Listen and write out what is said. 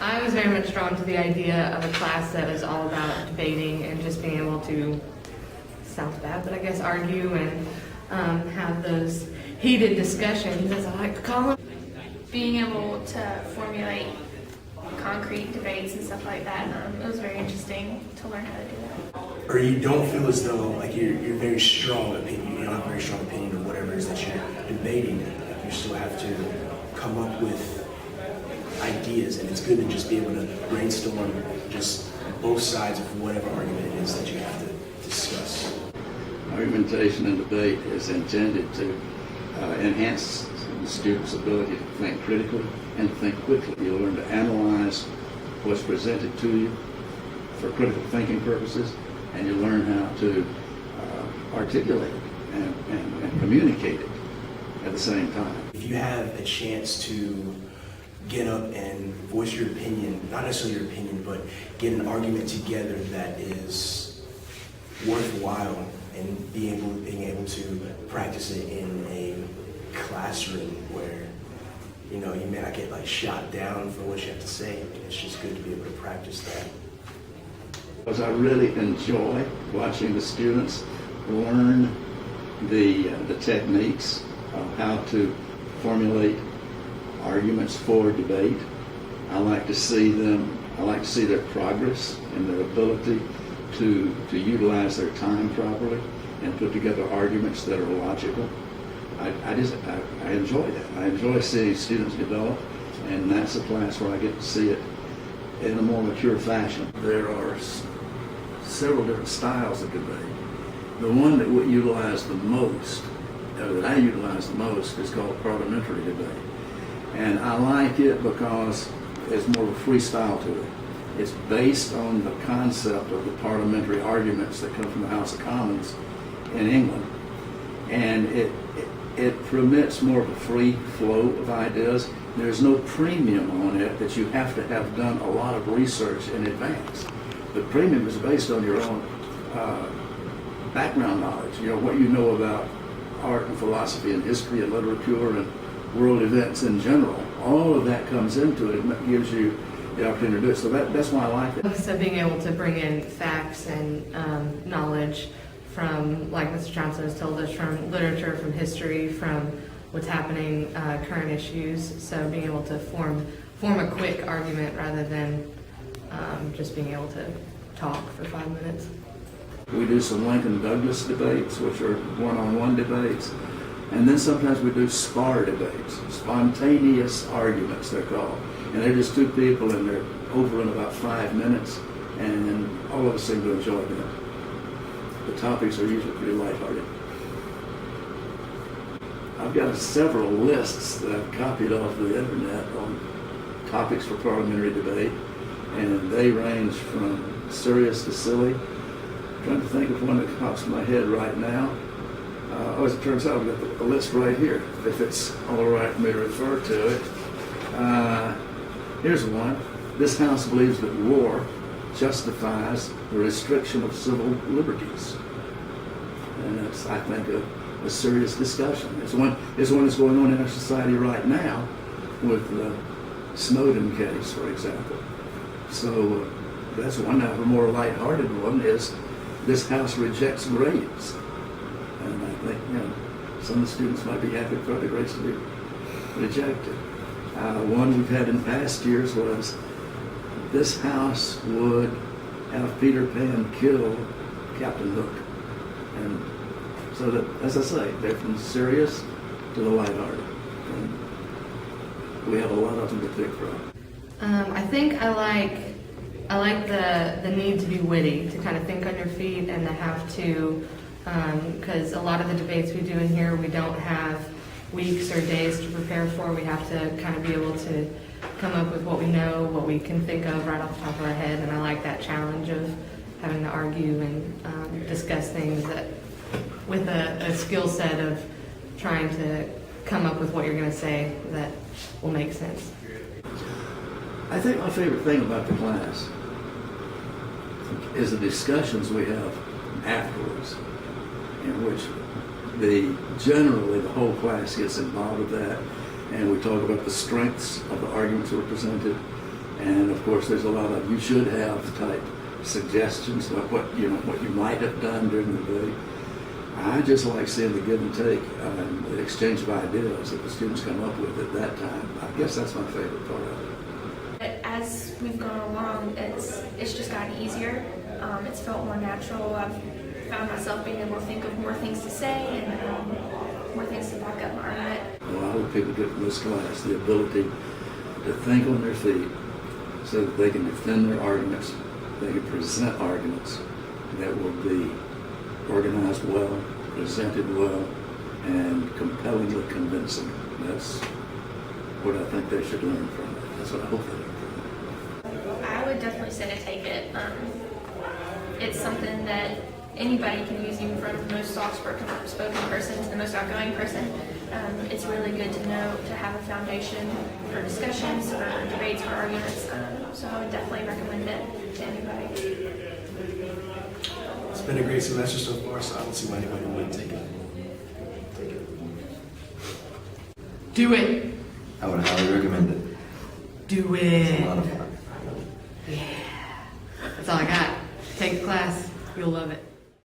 I was very much drawn to the idea of a class that was all about debating and just being able to, sounds bad, but I guess argue and have those heated discussions, as I like to call them. Being able to formulate concrete debates and stuff like that, it was very interesting to learn how to do that. Or you don't feel as though like you're very strong opinion, you don't have a very strong opinion of whatever it is that you're debating. Like you still have to come up with ideas, and it's good to just be able to brainstorm just both sides of whatever argument it is that you have to discuss. Argumentation and debate is intended to enhance the student's ability to think critically and to think quickly. You'll learn to analyze what's presented to you for critical thinking purposes, and you learn how to articulate it and communicate it at the same time. If you have a chance to get up and voice your opinion, not necessarily your opinion, but get an argument together that is worthwhile, and being able to practice it in a classroom where you may not get like shot down for what you have to say. It's just good to be able to practice that. Because I really enjoy watching the students learn the techniques of how to formulate arguments for debate. I like to see their progress and their ability to utilize their time properly and put together arguments that are logical. I enjoy that. I enjoy seeing students develop, and that's a class where I get to see it in a more mature fashion. There are several different styles of debate. The one that we utilize the most, that I utilize the most, is called parliamentary debate. And I like it because there's more of a freestyle to it. It's based on the concept of the parliamentary arguments that come from the House of Commons in England. And it permits more of a free flow of ideas. There's no premium on it that you have to have done a lot of research in advance. The premium is based on your own background knowledge, what you know about art and philosophy and history and literature and world events in general. All of that comes into it and gives you the opportunity to do it. So that's why I like it. So being able to bring in facts and knowledge from, like Mr. Johnson has told us, from literature, from history, from what's happening, current issues. So being able to form a quick argument rather than just being able to talk for 5 minutes. We do some Lincoln Douglas debates, which are one-on-one debates. And then sometimes we do spar debates, spontaneous arguments they're called. And they're just two people and they're over in about 5 minutes, and all of us seem to enjoy them. The topics are usually pretty lighthearted. I've got several lists that I've copied off the internet on topics for parliamentary debate, and they range from serious to silly. I'm trying to think of one that pops in my head right now. As it turns out, I've got a list right here, if it's all right for me to refer to it. Here's one. This House believes that war justifies the restriction of civil liberties. And that's, I think, a serious discussion. It's one that's going on in our society right now with the Snowden case, for example. So that's one. Now, the more lighthearted one is this House rejects grades. And I think, some of the students might be happy for the grades to be rejected. One we've had in past years was this House would have Peter Pan kill Captain Hook. And so that, as I say, they're from serious to the lighthearted. And we have a lot of them to pick from. I think I like the need to be witty, to kind of think on your feet and to have to, because a lot of the debates we do in here, we don't have weeks or days to prepare for. We have to kind of be able to come up with what we know, what we can think of right off the top of our head, and I like that challenge of having to argue and discuss things that with a skill set of trying to come up with what you're going to say that will make sense. I think my favorite thing about the class is the discussions we have afterwards, in which generally the whole class gets involved with that, and we talk about the strengths of the arguments that were presented, And of course, there's a lot of you should have type suggestions of what you might have done during the debate. I just like seeing the give and take and the exchange of ideas that the students come up with at that time. I guess that's my favorite part of it. But as we've gone along, it's just gotten easier. It's felt more natural. I've found myself being able to think of more things to say and more things to back up my argument. A lot of people get from this class the ability to think on their feet so that they can defend their arguments, they can present arguments that will be organized well, presented well, and compellingly convincing. That's what I think they should learn from it. That's what I hope they learn from it. I would definitely say to take it. It's something that anybody can use, even from the most soft-spoken person to the most outgoing person. It's really good to know, to have a foundation for discussions, for debates, for arguments. So I would definitely recommend it to anybody. It's been a great semester so far, so I don't see why anybody wouldn't take it. Do it. I would highly recommend it. Do It's a it. lot of fun. Yeah. That's all I got. Take the class. You'll love it.